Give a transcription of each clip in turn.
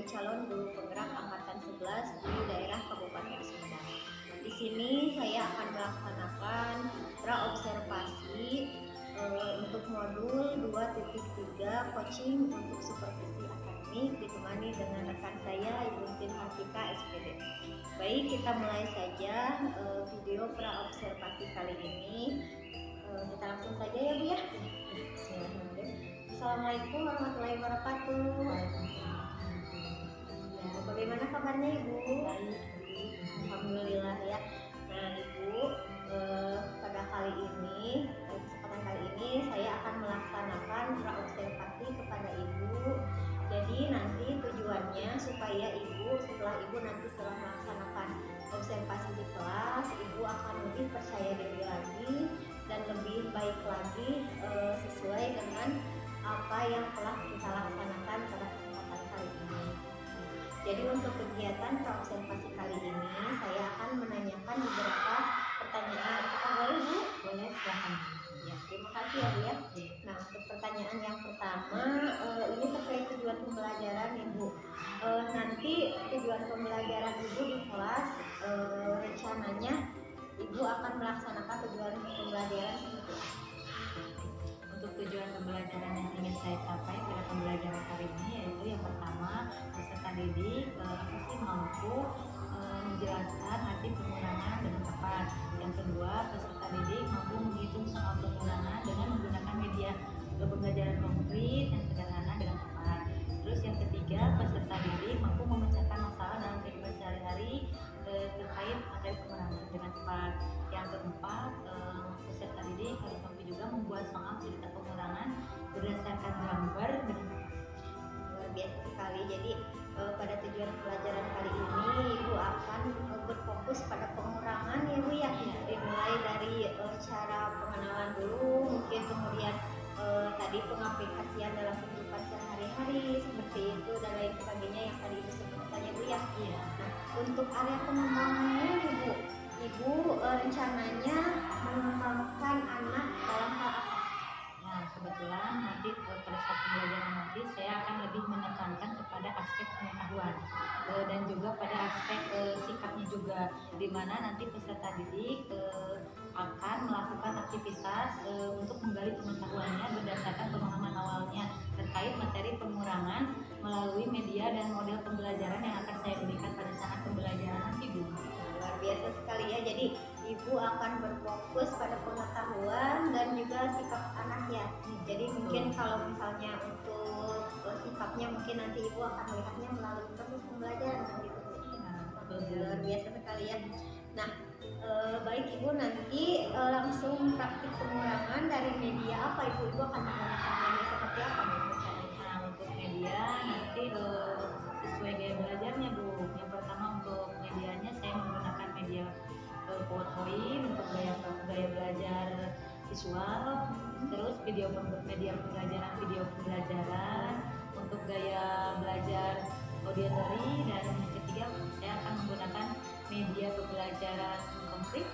calon guru penggerak angkatan 11 di daerah Kabupaten Sumedang. Di sini saya akan melaksanakan praobservasi untuk modul 2.3 coaching untuk supervisi akademik ditemani dengan rekan saya Ibu Tin Hartika SPD. Baik, kita mulai saja video praobservasi kali ini. Kita langsung saja ya Bu ya. Assalamualaikum warahmatullahi wabarakatuh. Ya, bagaimana kabarnya Ibu? Alhamdulillah ya. Nah Ibu, pada kesempatan kali ini saya akan melaksanakan praobservasi kepada Ibu. Jadi nanti tujuannya supaya setelah Ibu nanti melaksanakan observasi di kelas, Ibu akan lebih percaya diri lagi dan lebih baik lagi sesuai dengan apa yang telah kita laksanakan pada kesempatan kali ini. Jadi untuk kegiatan praobservasi kali ini saya akan menanyakan beberapa pertanyaan. Apakah boleh Bu? Boleh, silahkan. Ya, terima kasih ya Bu ya. Nah, untuk pertanyaan yang pertama, ini terkait tujuan pembelajaran Ibu. Nanti tujuan pembelajaran Ibu di kelas, rencananya Ibu akan melaksanakan tujuan pembelajaran seperti apa? Untuk tujuan pembelajaran yang ingin saya capai pada pembelajaran kali ini yaitu yang pertama, peserta didik mampu menjelaskan arti pengurangan dengan tepat. Yang kedua, peserta didik mampu menghitung soal pengurangan dengan menggunakan media pembelajaran konkret dan sederhana dengan tepat. Terus yang ketiga, peserta didik mampu memecahkan masalah dalam kehidupan sehari-hari terkait materi pengurangan dengan tepat. Yang keempat, peserta didik harus mampu juga membuat soal cerita pengurangan berdasarkan gambar dengan tepat. Luar biasa sekali. Jadi pada tujuan pelajaran kali ini Ibu akan berfokus pada pengurangan ya Bu ya. Dimulai dari cara pengenalan dulu, mungkin kemudian tadi pengaplikasian dalam kehidupan sehari-hari seperti itu dan lain sebagainya yang tadi Ibu sebutkan ya Bu ya. Iya. Nah, untuk area pengembangannya Ibu rencananya mengembangkan anak dalam hal apa? Nah, kebetulan nanti pada saat pembelajaran nanti saya akan lebih menekankan kepada aspek pengetahuan dan juga pada aspek sikapnya juga, di mana nanti peserta didik akan melakukan aktivitas untuk menggali pengetahuannya berdasarkan pemahaman awalnya terkait materi pengurangan melalui media dan model pembelajaran yang akan saya berikan pada saat pembelajaran nanti Bu. Luar biasa sekali ya. Jadi Ibu akan berfokus pada pengetahuan dan juga sikap anak ya. Jadi mungkin kalau misalnya untuk sikapnya mungkin nanti Ibu akan melihatnya melalui proses pembelajaran gitu. Luar biasa sekali ya. Nah, baik Ibu, nanti langsung praktik pengurangan dari media apa Ibu akan menggunakan media seperti apa nih? Nah, untuk media nanti sesuai gaya belajarnya Bu. Yang pertama untuk medianya saya menggunakan media PowerPoint untuk gaya belajar visual, terus media pembelajaran untuk gaya belajar auditory, dan yang ketiga saya akan menggunakan media pembelajaran konkret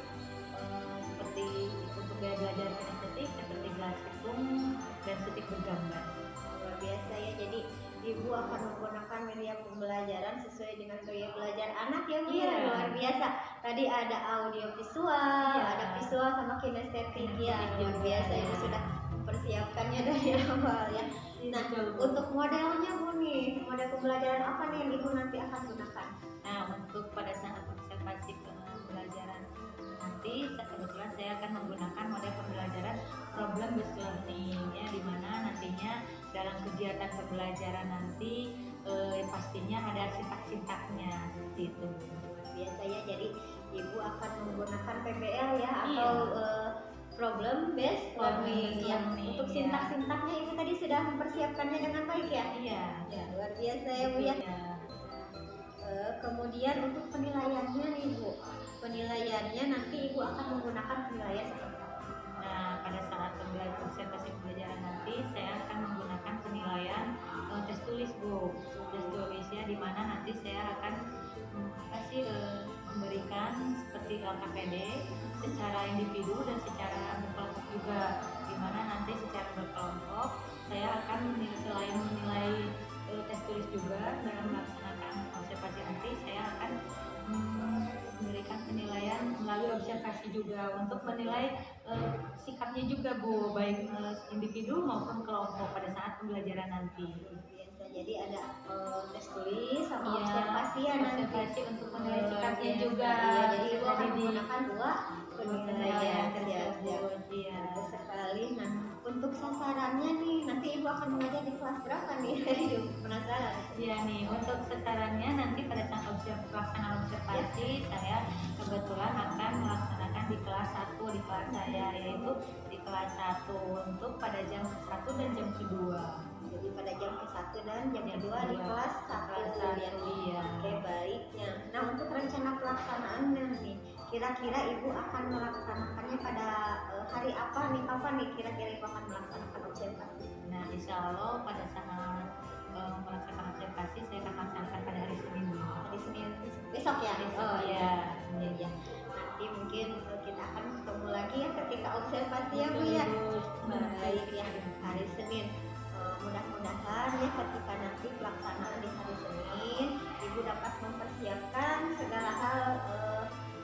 seperti untuk gaya belajar kinestetik seperti Classroom dan Setik bergambar. Luar biasa ya. Jadi Ibu akan menggunakan media pembelajaran sesuai dengan gaya belajar anak ya Bu. Iya. Luar biasa. Tadi ada audio visual, ada visual sama kinestetik ya. Luar biasa, Ibu sudah mempersiapkannya dari awal ya. Nah, untuk modelnya Bu nih, model pembelajaran apa nih yang Ibu nanti akan gunakan? Nah, untuk pada saat observasi pembelajaran nanti kebetulan saya akan menggunakan model pembelajaran problem based learning ya, di mana nantinya dalam kegiatan pembelajaran nanti pastinya ada sintak-sintaknya seperti itu. Biasa ya. Jadi Ibu akan menggunakan PBL ya atau problem based learning ya. Untuk sintak-sintaknya Ibu tadi sudah mempersiapkannya dengan baik ya. Iya. Ya, luar biasa ya Bu ya. Kemudian untuk penilaiannya nih Bu, penilaiannya nanti Ibu akan menggunakan penilaian seperti apa? Nah, pada saat observasi pembelajaran nanti saya akan menggunakan penilaian tes tulis Bu, tes tulisnya di mana nanti saya akan memberikan seperti LKPD secara individu dan secara berkelompok juga, di mana nanti secara berkelompok saya akan selain menilai tes tulis juga. Dalam melaksanakan observasi nanti saya akan memberikan penilaian melalui observasi juga untuk menilai sikapnya juga Bu, baik individu maupun kelompok pada saat pembelajaran nanti. Jadi ada tes tulis sama Iya, observasi ya nanti. observasi untuk menilai sikapnya juga. Iya, jadi ibu akan Jadi menggunakan dua penilaian tersebut. Iya. Bagus sekali. Nah, untuk sasarannya nih, nanti ibu akan mengajar di kelas berapa nih? Penasaran. Iya nih, untuk sasarannya nanti pada saat pelaksanaan observasi saya kebetulan akan melaksanakan di kelas 1 di kelas saya, yaitu di kelas 1 untuk pada jam 1 dan jam kedua. Jadi pada jam ke-1 dan jam kedua di kelas 1 ya. Iya. Oke, baiknya. Nah, untuk rencana pelaksanaannya nih, kira-kira ibu akan melaksanakannya pada hari apa nih? Kapan nih kira-kira ibu akan melaksanakan observasi? Nah, insya Allah pada saat melaksanakan observasi saya akan laksanakan pada hari Senin. Hari Senin besok ya? Oh iya. Iya. Nanti mungkin kita akan ketemu lagi ya ketika observasi ya Bu ya. Baik ya, hari Senin. Mudah-mudahan ya ketika nanti pelaksanaan di hari Senin, ibu dapat mempersiapkan segala hal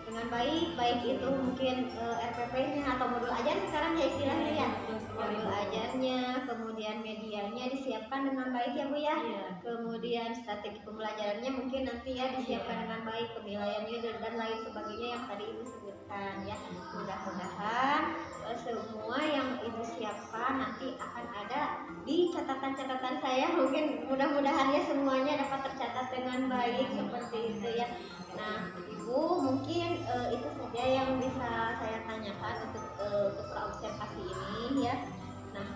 dengan baik, baik itu mungkin RPP-nya atau modul ajar sekarang ya istilahnya ya, modul ajarnya, kemudian medianya disiapkan dengan baik ya Bu ya. Kemudian strategi pembelajarannya mungkin nanti ya disiapkan dengan baik, penilaiannya dan lain sebagainya yang tadi ibu sebutkan ya. Mudah-mudahan semua yang ibu siapkan nanti akan ada di catatan-catatan saya. Mungkin mudah-mudahan ya semuanya dapat tercatat dengan baik seperti itu ya. Nah, ibu mungkin itu saja yang bisa saya tanyakan untuk observasi ini ya. Nah,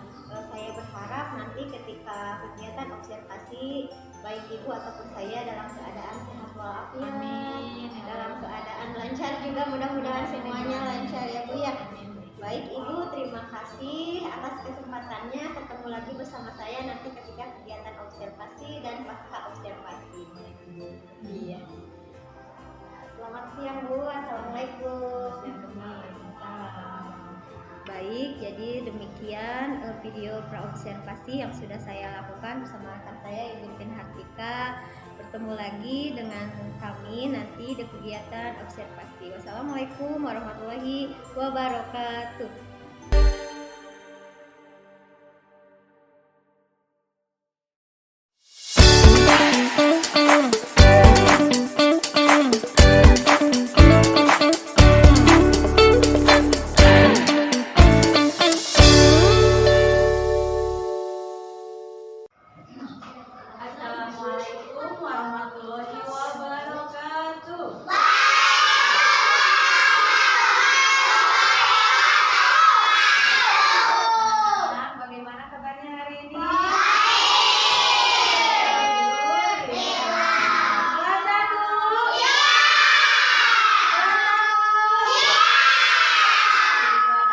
saya berharap nanti ketika kegiatan observasi baik ibu ataupun saya dalam keadaan sehat walafiat, dalam keadaan lancar juga, mudah-mudahan semuanya lancar ya Bu ya. Baik Ibu, terima kasih atas kesempatannya. Ketemu lagi bersama saya nanti ketika kegiatan observasi dan pasca observasi. Iya. Selamat siang Bu. Assalamualaikum. Baik, jadi demikian video praobservasi yang sudah saya lakukan bersama rekan saya Ibu Tin Hartika. Bertemu lagi dengan kami nanti di kegiatan observasi. Wassalamualaikum warahmatullahi wabarakatuh. Assalamualaikum warahmatullahi wabarakatuh. Nah, bagaimana kabarnya hari ini? Kelas 1.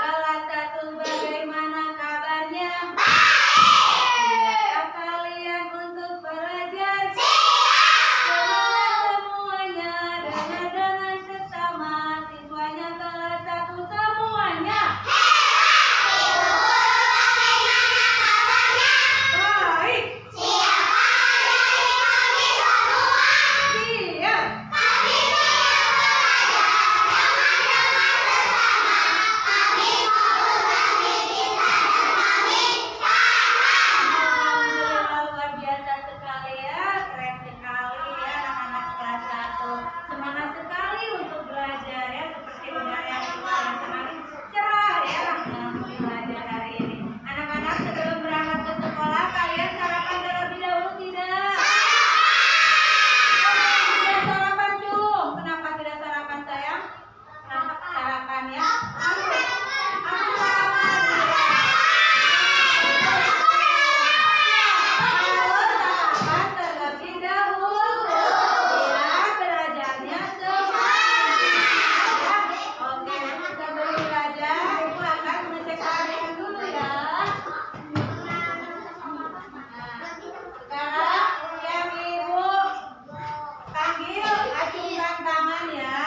Kelas 1 bagaimana kabarnya? Siap kalian untuk belajar? Semangat semuanya, dengar dengan sesama siswanya kelas 1 semuanya. Baik. Siap. Alhamdulillah luar biasa sekali ya, keren sekali ya anak-anak kelas 1. Semangat sekali untuk belajar ya, seperti udara yang kita rasakan cerah ya belajar hari ini. Anak-anak sebelum berangkat ke sekolah kalian sarapan terlebih dahulu tidak? Tidak sarapan Cung. Kenapa tidak sarapan sayang? Kenapa sarapan ya? Aku sarapan. Sarapan terlebih dahulu. Ya, belajarnya semangat. Oke, sebelum belajar, Ibu akan mengecek kalian dulu ya. Sekarang yang Ibu panggil, acungkan tangan ya.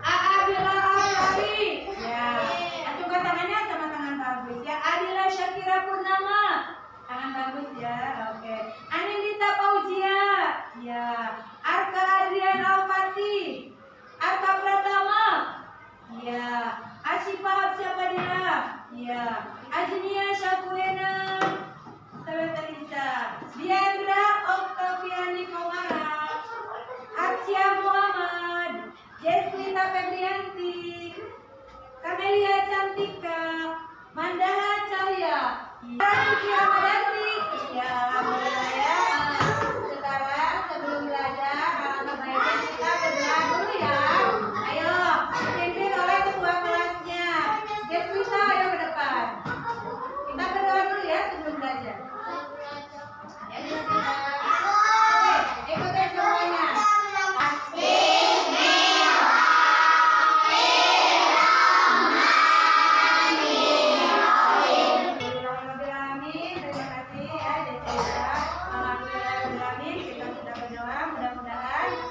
Abila Afari. Ya, acungkan tangannya sama tangan bagus ya. Adila Syakira Purnama. Tangan bagus ya. Arka Adrian Alfati. Arka Pratama. Ya. Asyifa Hapsyabadila. Ya. Ajnia Syakuena. Salata Lisa. Diandra Oktaviani Komara. Arsya Muhammad. Jesmita Febrianti. Kamelia Cantika. Mandaha Cahya. Suci Ramadhanti. Ya, alhamdulillah ya. Sekarang sebelum belajar, alangkah baiknya kita berdoa dulu ya. Ayo, dipimpin oleh ketua kelasnya. Jesmita, ayo ke depan. Kita berdoa dulu ya sebelum belajar. Ya, oke, ikutin semuanya.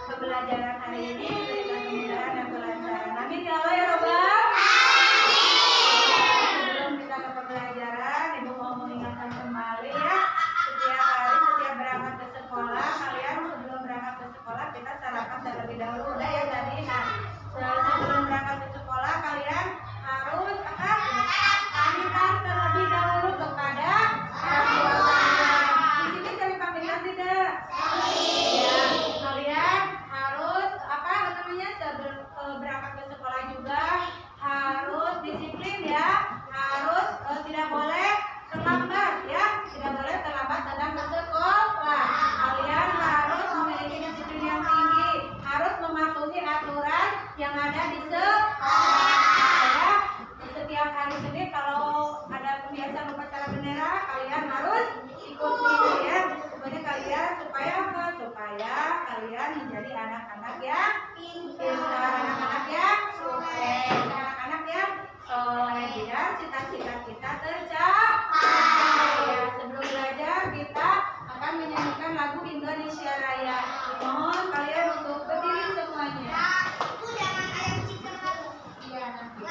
Pembelajaran hari ini diberikan kemudahan dan kelancaran. Amin ya Allah ya Rabbal. Sebelum kita ke pembelajaran, Ibu mau mengingatkan kembali ya, setiap hari setiap berangkat ke sekolah, kalian sebelum berangkat ke sekolah kita sarapan terlebih dahulu, udah ya tadi. Nah, sebelum berangkat ke sekolah kalian harus pamitan terlebih dahulu kepada orang tua kalian. Di sini sering pamitan tidak? Ya, kalian harus sebelum berangkat ke sekolah juga harus disiplin ya, harus tidak boleh terlambat ya, tidak boleh terlambat datang ke sekolah. Kalian harus memiliki disiplin yang tinggi, harus mematuhi aturan yang ada di sekolah ya. Setiap hari Senin kalau ada pembiasaan upacara bendera kalian harus ikuti ya. Pokoknya kalian supaya apa? Supaya kalian menjadi anak-anak yang pintar, anak-anak yang sukses, anak-anak yang soleh, biar cita-cita kita tercapai. Ya, sebelum belajar kita akan menyanyikan lagu Indonesia Raya. Mohon kalian untuk berdiri semuanya. Iya, nanti.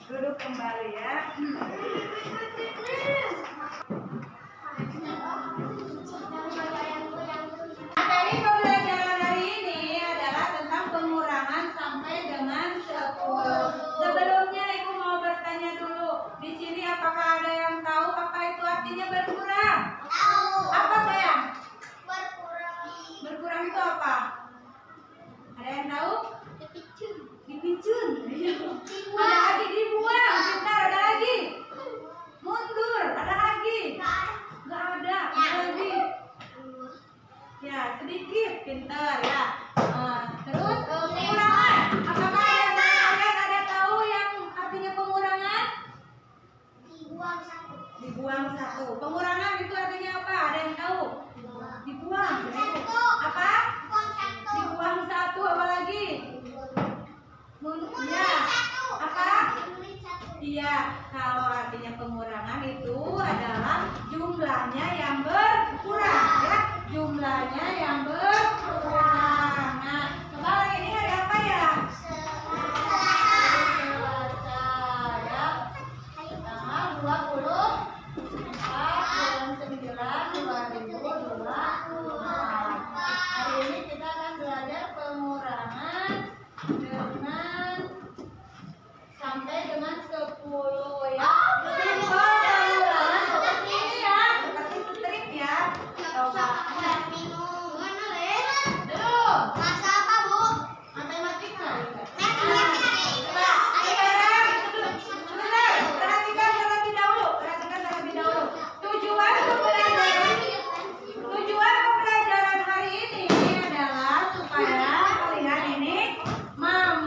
Duduk kembali ya. Materi pembelajaran hari ini adalah tentang pengurangan sampai dengan 10. Sebelumnya Ibu mau bertanya dulu, di sini apakah ada yang tahu apa itu artinya berkurang? Tahu. Apa sayang? Berkurang. Berkurang itu apa? Ada yang tahu? Dipicun. Ada lagi dibuang. Bentar, ada lagi. Mundur, ada lagi. Nggak ada, ada lagi. Ya, sedikit. Pintar ya. Terus pengurangan. Apakah kalian ada tahu yang artinya pengurangan? Dibuang satu. Dibuang satu. Pengurangan itu artinya apa? Ada yang tahu? Dibuang. Apa? Dibuang satu. Apa lagi? Ya. Apa? Iya. Kalau artinya pengurangan itu adalah jumlahnya yang berkurang ya. Jumlahnya yang berkurang. Nah, kemarin ini hari apa ya? Selasa ya. Tanggal 24 bulan 9 2024. Hari ini kita akan belajar pengurangan dengan sampai dengan 10 ya. Pengurangan seperti ini ya, seperti strip ya. Coba. Belum. Masa apa, Bu? Matematika. Coba. Sekarang sebentar, perhatikan terlebih dahulu. Tujuan pembelajaran hari ini adalah supaya kalian ini mampu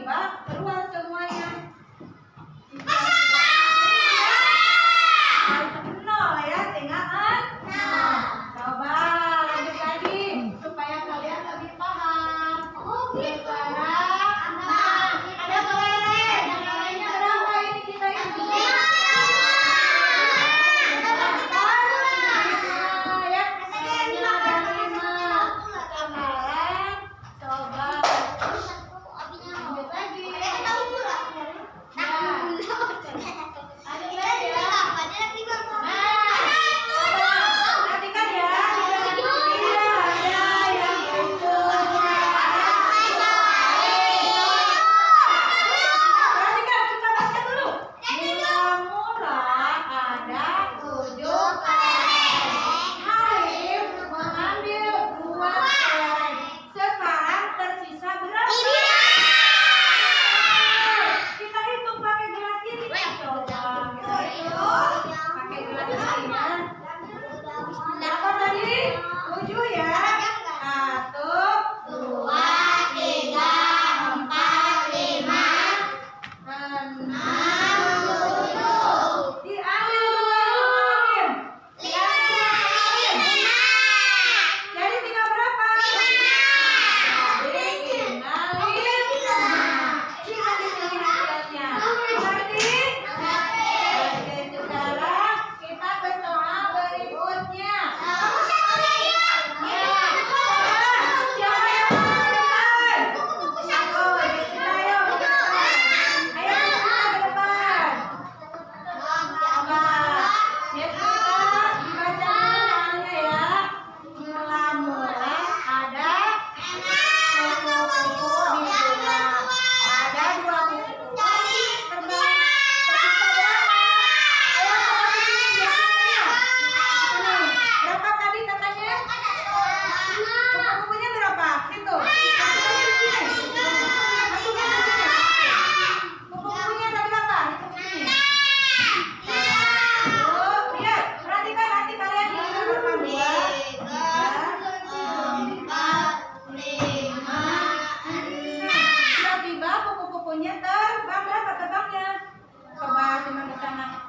tiba-tiba keluar semuanya. Nol ya, tinggal nol. Coba lanjut lagi supaya kalian lebih paham. Sekarang ada kelereng. Kelerengnya berapa ini kita hitung? Ya, kelerengnya ada 5. Sekarang coba lanjut lagi.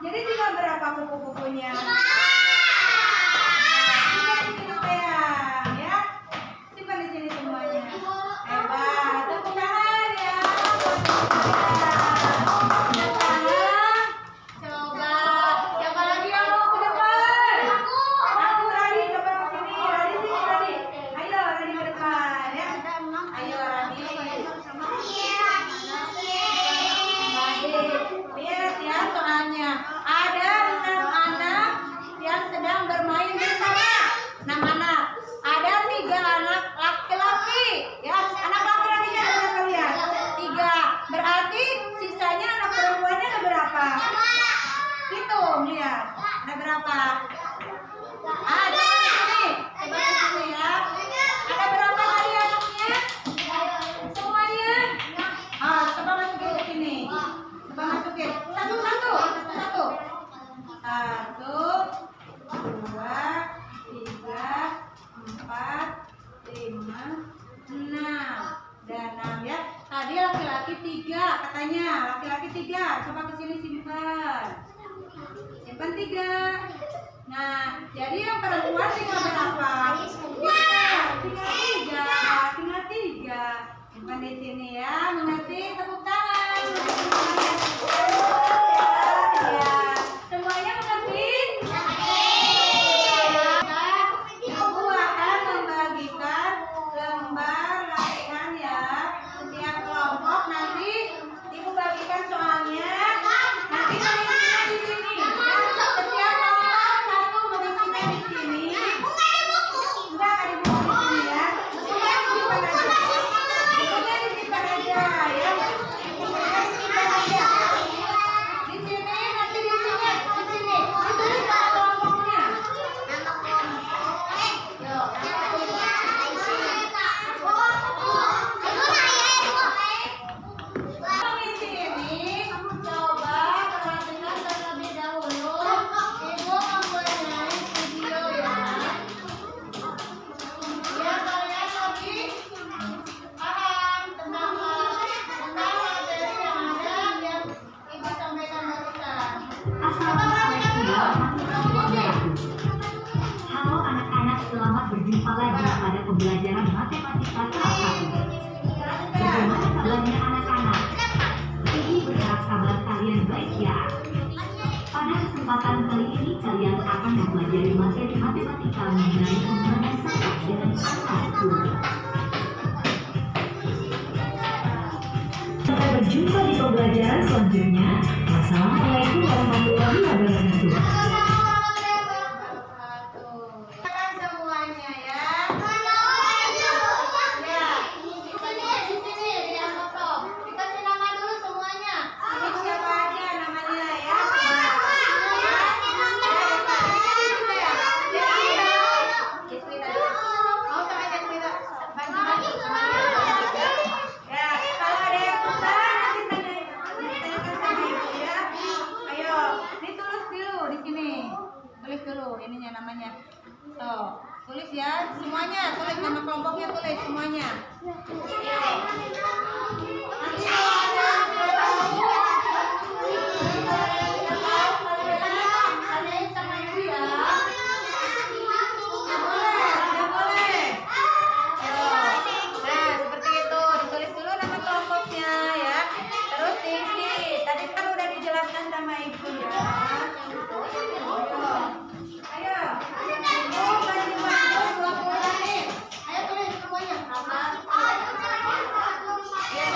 Jadi tinggal berapa kupu-kupunya? Simpan di sini sayang, ya. Simpan di sini semuanya. Hebat, tepuk tangan ya. Sekarang coba siapa lagi yang mau ke depan? Aku Radi, coba ke sini. Radi sini Radi. Ayo Radi ke depan ya. Ayo Radi. Lihat ya soalnya. Ada 6 anak yang sedang bermain bersama. 6 anak. Ada 3 anak laki-laki. Ya, anak laki-lakinya ada berapa lihat? 3. Berarti sisanya anak perempuannya ada berapa? Hitung lihat. Ada berapa? Coba ke sini. Coba ke sini ya. Ada berapa tadi anaknya? Semuanya? Coba masukin ke sini. Coba masukin. Satu-satu. 1, 2, 3, 4, 5, 6. Dan 6 ya. Tadi laki-laki 3 katanya. Laki-laki 3. Coba ke sini simpan. Simpan 3. Nah, jadi yang perempuan tinggal berapa? Tinggal 3. Simpan di sini ya. Mengerti? Tepuk tangan. Ya. Semuanya mengerti? Ibu akan membagikan lembar latihan ya. Setiap kelompok nanti Ibu bagikan soalnya. Nanti mengisinya di sini. Ya. Setiap kelompok satu mengisinya di sini. berjumpa lagi pada pembelajaran matematika kelas 1. Bagaimana kabarnya anak-anak? Ibu berharap kabar kalian baik ya. Pada kesempatan kali ini kalian akan mempelajari materi matematika mengenai hubungan sangkap dengan angka 10. Sampai berjumpa di pembelajaran selanjutnya. Wassalamualaikum warahmatullahi wabarakatuh. Semuanya ya. Dikasih nama dulu semuanya. Ini siapa aja namanya ya? Ya, kalau ada yang susah nanti tanyakan sama ibu ya. Ayo, ditulis dulu di sini. Tulis dulu ininya namanya. Tuh, tulis ya semuanya. Tulis nama kelompoknya, tulis semuanya. Tidak boleh. Nah, seperti itu. Ditulis dulu nama kelompoknya ya. Terus diisi. Tadi kan udah dijelaskan sama ibu ya. Ayo. Ibu kasih waktu 20 menit. Ayo tulis semuanya. Ya,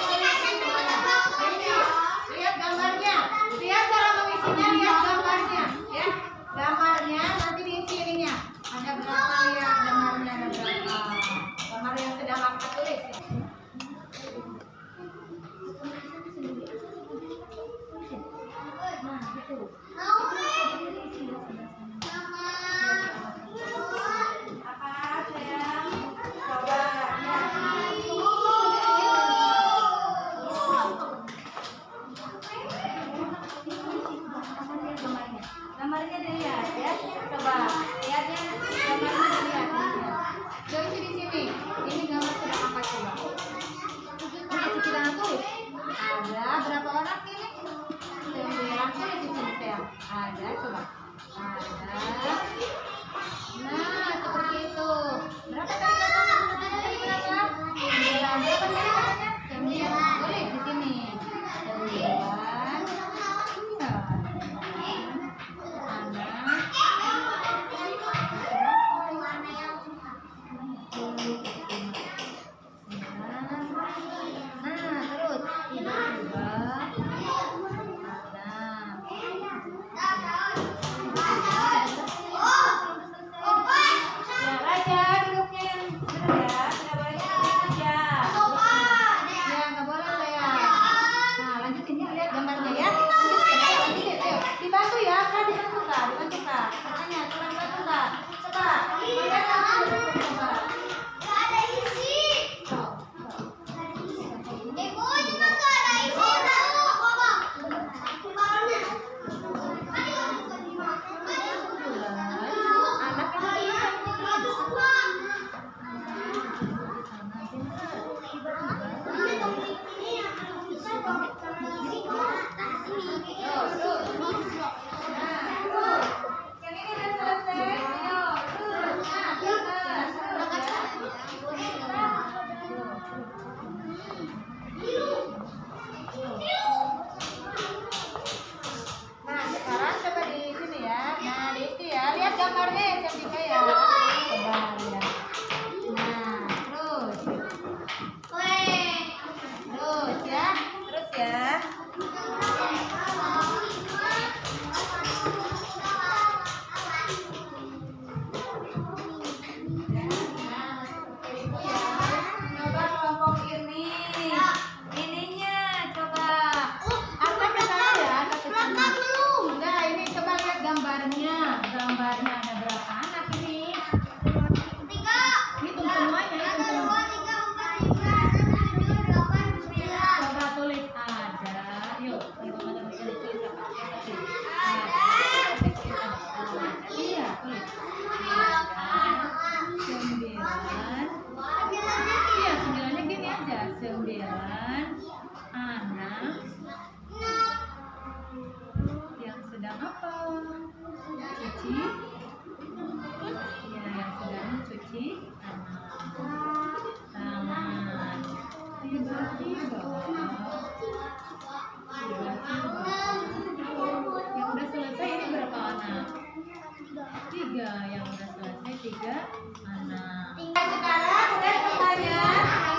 3 anak. Sekarang udah semuanya.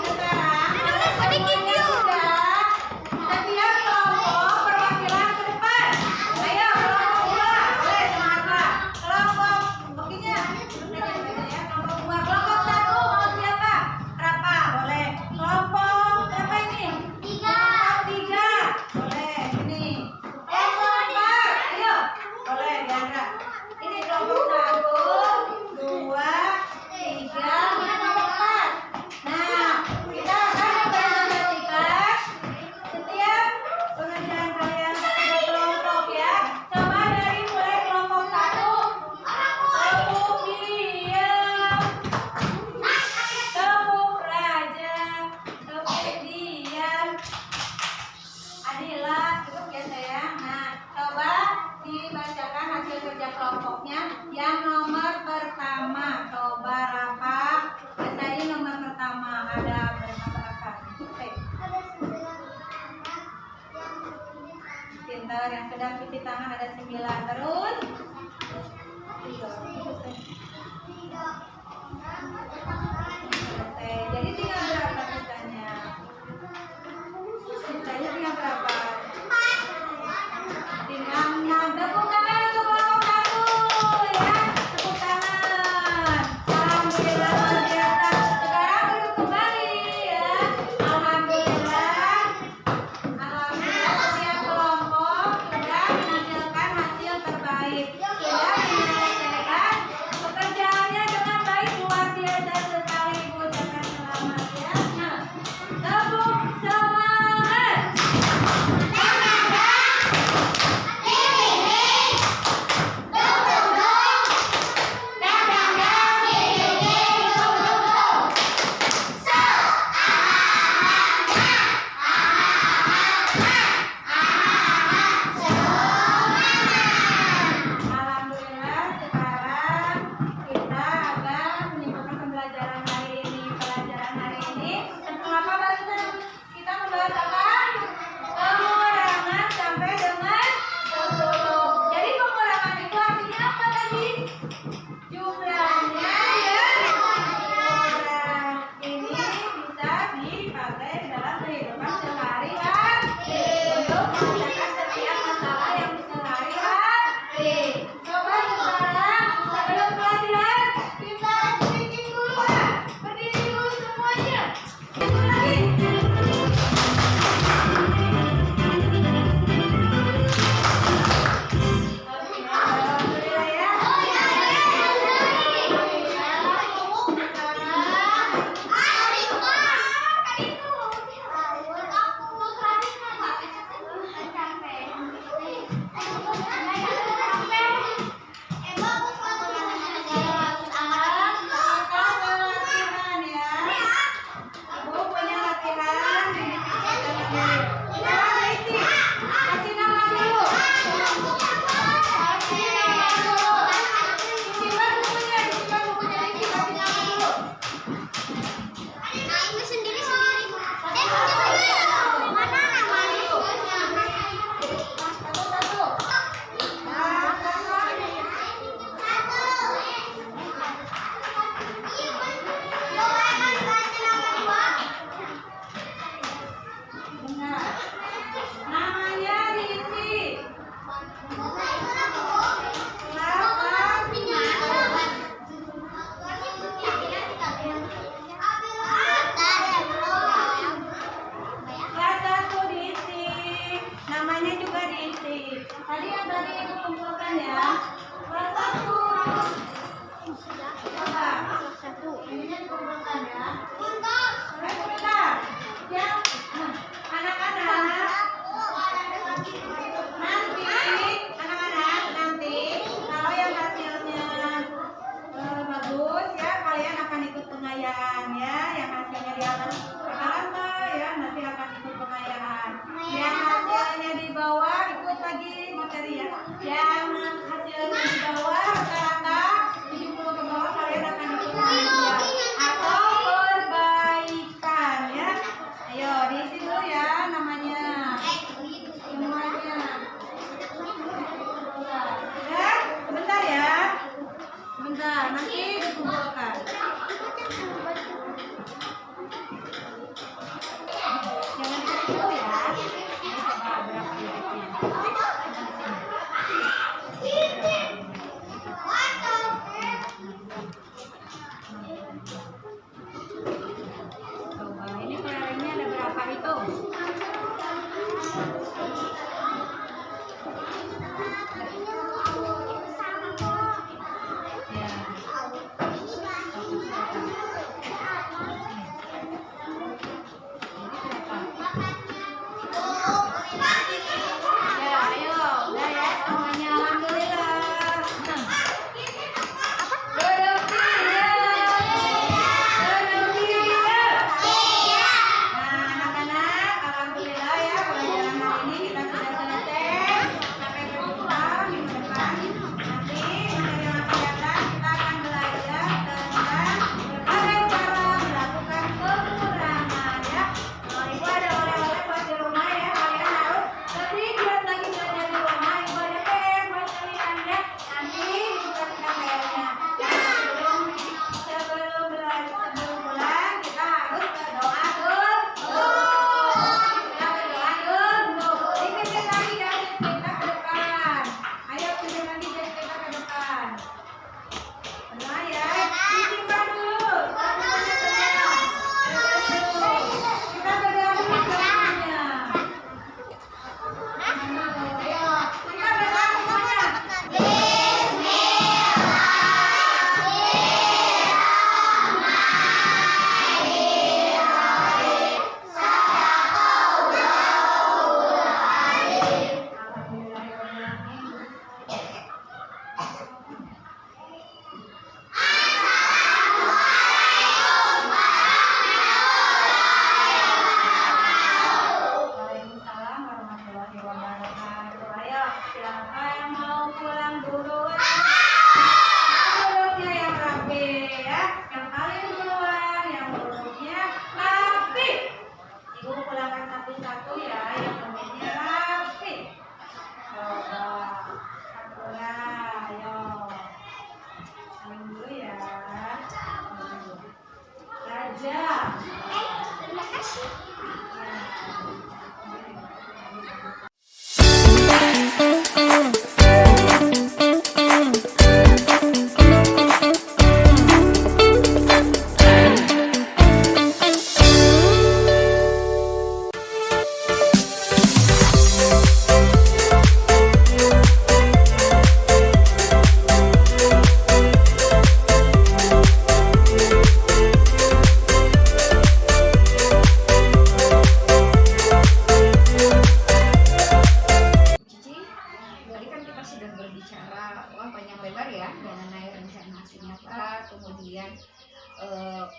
Sekarang semuanya sudah. Setiap kelompok perwakilan ke depan. Ayo kelompok 2. Boleh semangat. Kelompok buktinya. Ya, kelompok 2. Kelompok 1 mau siapa? Berapa? Boleh. Kelompok berapa ini? 3. Boleh. Ini. Kelompok 4. Ayo. Boleh Diandra. Ini kelompok 1, 2,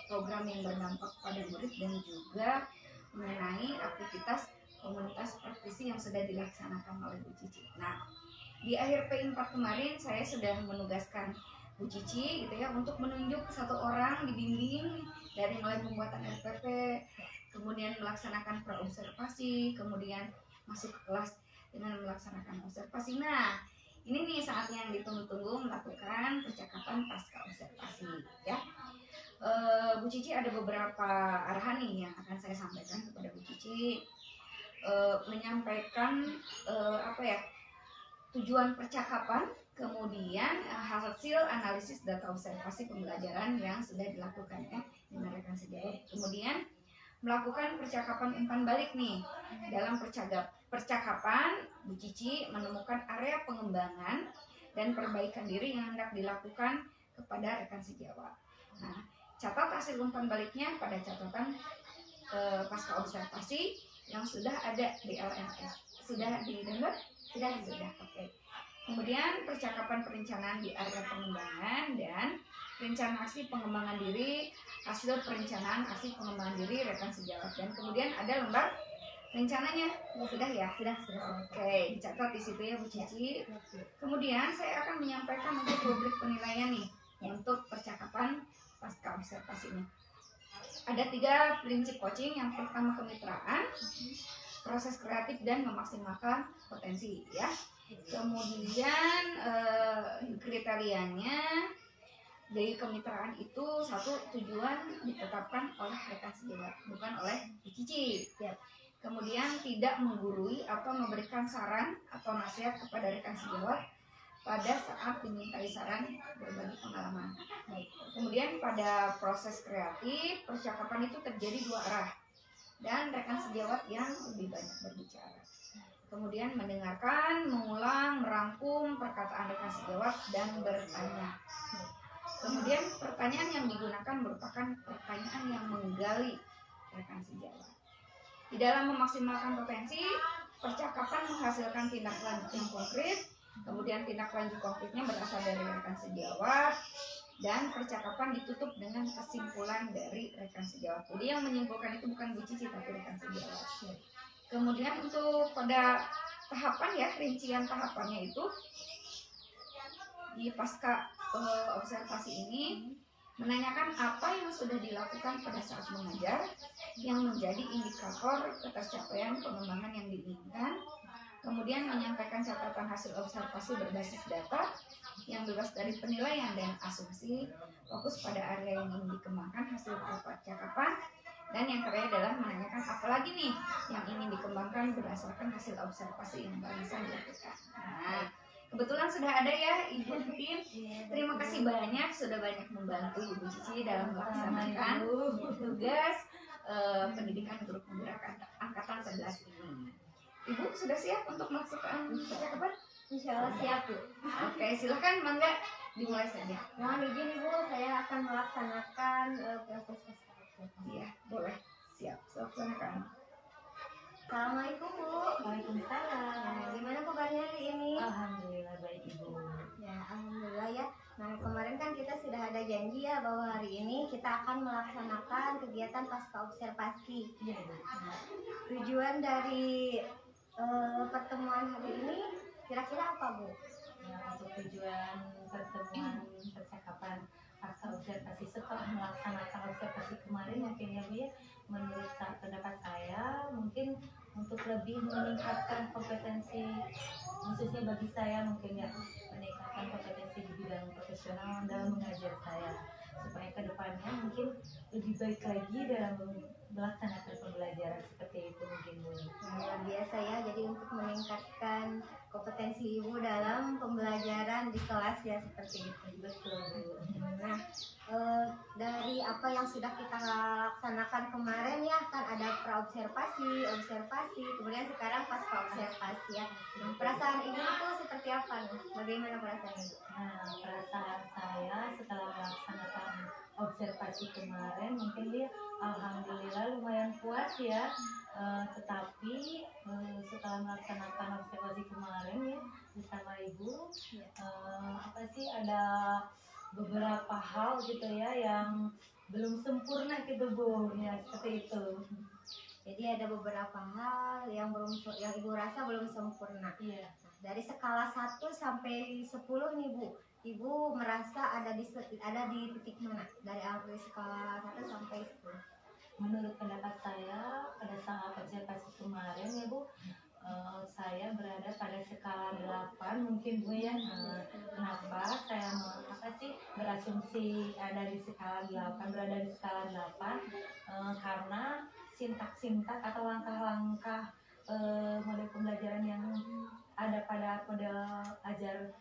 program yang berdampak pada murid dan juga mengenai aktivitas komunitas praktisi yang sudah dilaksanakan oleh Bu Cici. Nah, di akhir P4 kemarin saya sudah menugaskan Bu Cici gitu ya untuk menunjuk satu orang dibimbing dari mulai pembuatan RPP, kemudian melaksanakan praobservasi, kemudian masuk ke kelas dengan melaksanakan observasi. Nah, ini nih saatnya yang ditunggu-tunggu melakukan percakapan pasca observasi ya. Bu Cici ada beberapa arahan nih yang akan saya sampaikan kepada Bu Cici, menyampaikan tujuan percakapan, kemudian hasil analisis data observasi pembelajaran yang sudah dilakukan ya dengan rekan sejawat, kemudian melakukan percakapan umpan balik nih. Dalam percakapan Bu Cici menemukan area pengembangan dan perbaikan diri yang hendak dilakukan kepada rekan sejawat. Nah, catat hasil umpan baliknya pada catatan pasca observasi yang sudah ada di LMS. Sudah di-download? Sudah. Oke. Kemudian percakapan perencanaan di area pengembangan dan rencana aksi pengembangan diri, hasil perencanaan aksi pengembangan diri rekan sejawat, dan kemudian ada lembar rencananya. Sudah ya? Sudah. Oke, dicatat di situ ya Bu Cici. Kemudian saya akan menyampaikan untuk rubrik penilaian nih untuk percakapan pasca observasi ini. Ada 3 prinsip coaching. Yang pertama kemitraan, proses kreatif dan memaksimalkan potensi ya. Kemudian kriterianya dari kemitraan itu satu, tujuan ditetapkan oleh rekan sejawat, bukan oleh Bu Cici. Kemudian tidak menggurui atau memberikan saran atau nasihat kepada rekan sejawat pada saat dimintai saran berbagi pengalaman. Kemudian pada proses kreatif, percakapan itu terjadi 2 arah dan rekan sejawat yang lebih banyak berbicara. Kemudian mendengarkan, mengulang, merangkum perkataan rekan sejawat dan bertanya. Kemudian pertanyaan yang digunakan merupakan pertanyaan yang menggali rekan sejawat. Di dalam memaksimalkan potensi, percakapan menghasilkan tindak lanjut yang konkret. Kemudian tindak lanjut konkretnya berasal dari rekan sejawat, dan percakapan ditutup dengan kesimpulan dari rekan sejawat. Jadi yang menyimpulkan itu bukan Bu Cici tapi rekan sejawat. Kemudian untuk pada tahapan ya, rincian tahapannya itu di pasca observasi ini menanyakan apa yang sudah dilakukan pada saat mengajar yang menjadi indikator ketercapaian pengembangan yang diinginkan. Kemudian menyampaikan catatan hasil observasi berbasis data yang bebas dari penilaian dan asumsi, fokus pada area yang ingin dikembangkan hasil percakapan. Dan yang terakhir adalah menanyakan apa lagi nih yang ingin dikembangkan berdasarkan hasil observasi yang barusan dilakukan. Nah, kebetulan sudah ada ya Ibu Titin. Terima kasih banyak sudah banyak membantu Ibu Cici dalam melaksanakan tugas pendidikan guru penggerak angkatan 11 ini. Ibu sudah siap untuk melaksanakan percakapan? Insya Allah siap Bu. Oke, silakan Mangga dimulai saja. Mohon izin Ibu, saya akan melaksanakan proses. Iya, boleh. Siap, laksanakan. Assalamualaikum Bu. Waalaikumsalam. Nah, gimana kabarnya hari ini? Alhamdulillah baik Ibu. Ya, alhamdulillah ya. Nah, kemarin kan kita sudah ada janji ya bahwa hari ini kita akan melaksanakan kegiatan pasca observasi. Iya Bu. Nah, tujuan dari pertemuan hari ini kira-kira apa Bu? Nah, untuk tujuan pertemuan percakapan pasca observasi setelah melaksanakan observasi kemarin mungkin ya Bu ya, menurut pendapat saya mungkin untuk lebih meningkatkan kompetensi, khususnya bagi saya mungkin ya, meningkatkan kompetensi di bidang profesional dalam mengajar saya, supaya kedepannya mungkin lebih baik lagi dalam melaksanakan pembelajaran seperti itu mungkin Bu. Nah, luar biasa ya. Jadi untuk meningkatkan kompetensi Ibu dalam pembelajaran di kelas ya seperti itu. Betul Bu. Nah, dari apa yang sudah kita laksanakan kemarin ya, kan ada praobservasi, observasi, kemudian sekarang pasca observasi ya. Nah, perasaan Ibu itu seperti apa nih? Bagaimana perasaan Ibu? Nah, perasaan saya setelah melaksanakan observasi kemarin mungkin dia alhamdulillah lumayan puas ya. Tetapi setelah melaksanakan observasi kemarin ya bersama Ibu, apa sih ada beberapa hal gitu ya yang gitu Bu, ya seperti itu. Jadi ada beberapa hal yang yang Ibu rasa belum sempurna. Iya. Dari skala 1 sampai 10 nih Bu, Ibu merasa ada di titik mana? Dari skala 1 sampai 10. Menurut pendapat saya pada saat observasi kemarin ya Bu, saya berada pada skala 8 mungkin Bu ya. Kenapa saya berasumsi ada di skala 8, berada di skala 8? Karena sintak-sintak atau langkah-langkah model pembelajaran yang ada pada model ajar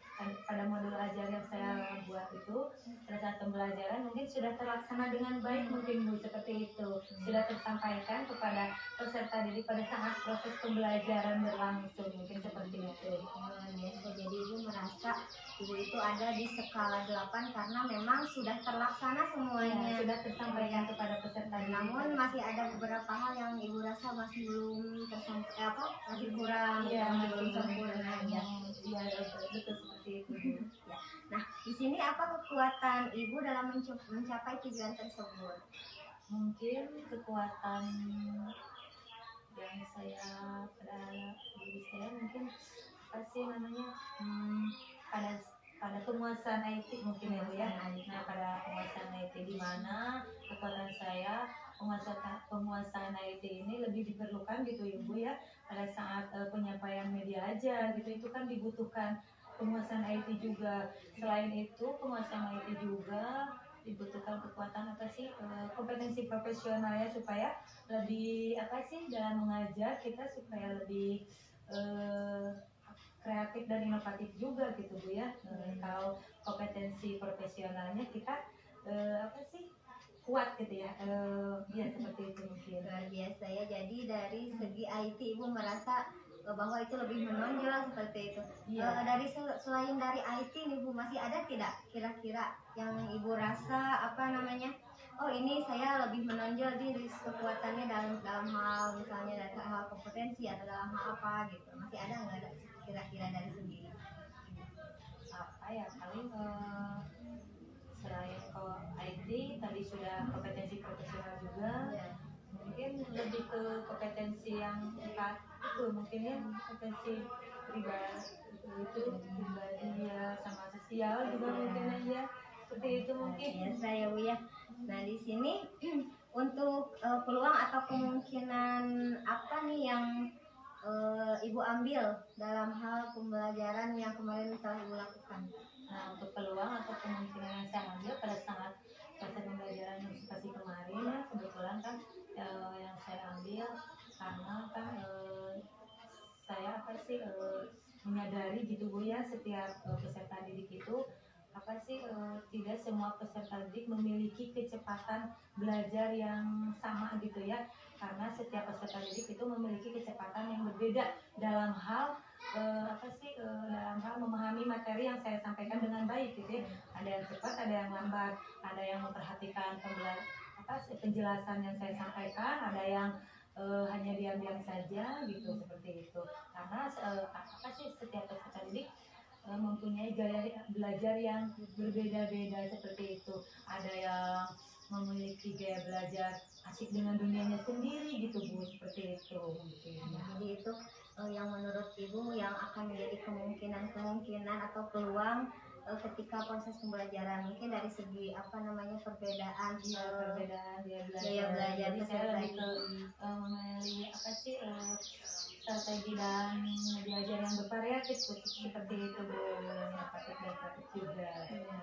yang saya buat itu pada saat pembelajaran mungkin sudah terlaksana dengan baik mungkin Bu, seperti itu sudah tersampaikan kepada peserta didik pada saat proses pembelajaran berlangsung mungkin seperti itu. Jadi Ibu merasa Ibu itu ada di skala 8 karena memang sudah terlaksana semuanya. Sudah tersampaikan kepada peserta didik. Namun masih ada beberapa hal yang Ibu rasa masih belum masih kurang, masih belum sempurna ya. Iya, betul seperti itu. Ya. Nah, di sini apa kekuatan Ibu dalam mencapai tujuan tersebut? Mungkin kekuatan yang saya pada diri saya mungkin pasti namanya pada penguasaan IT mungkin ya Bu ya. Nah, pada penguasaan IT di mana kekuatan saya penguasaan IT ini lebih diperlukan gitu ya Bu ya pada saat penyampaian media aja gitu, itu kan dibutuhkan penguasaan IT juga. Selain itu penguasaan IT juga dibutuhkan kekuatan kompetensi profesional ya supaya lebih dalam mengajar kita supaya lebih kreatif dan inovatif juga gitu Bu ya. Kalau kompetensi profesionalnya kita kuat gitu ya. Ya seperti itu mungkin. Luar biasa ya. Jadi dari segi IT Ibu merasa bahwa itu lebih menonjol seperti itu. Iya. Selain dari IT nih Bu, masih ada tidak kira-kira yang Ibu rasa oh ini saya lebih menonjol di kekuatannya dalam hal misalnya dari hal kompetensi atau dalam hal apa gitu, masih ada nggak kira-kira dari segi paling selain IT tadi sudah kompetensi profesional juga ya. Mungkin lebih ke kompetensi yang itu mungkin ya kompetensi pribadi ya sama sosial juga mungkin aja seperti itu mungkin. Biasa ya Bu ya. Nah di sini untuk peluang atau kemungkinan apa nih yang Ibu ambil dalam hal pembelajaran yang kemarin telah Ibu lakukan? Nah untuk peluang atau kemungkinan yang saya ambil pada saat proses pembelajaran observasi kemarin ya kebetulan kan yang saya ambil karena kan saya menyadari gitu Bu ya setiap peserta didik itu tidak semua peserta didik memiliki kecepatan belajar yang sama gitu ya, karena setiap peserta didik itu memiliki kecepatan yang berbeda dalam hal dalam hal memahami materi yang saya sampaikan dengan baik gitu ya. Ada yang cepat, ada yang lambat, ada yang memperhatikan penjelasan yang saya sampaikan, ada yang hanya diam-diam saja gitu seperti itu. Karena setiap peserta didik mempunyai gaya belajar yang berbeda-beda seperti itu. Ada yang memiliki gaya belajar asik dengan dunianya sendiri gitu Bu, seperti itu mungkin. Jadi itu yang menurut Ibu yang akan menjadi kemungkinan atau peluang ketika proses pembelajaran, mungkin dari segi perbedaan Gaya belajar Jadi saya peserta lebih ke memilih strategi dan belajar yang bervariatif seperti itu Bu, yang inovatif dan kreatif juga.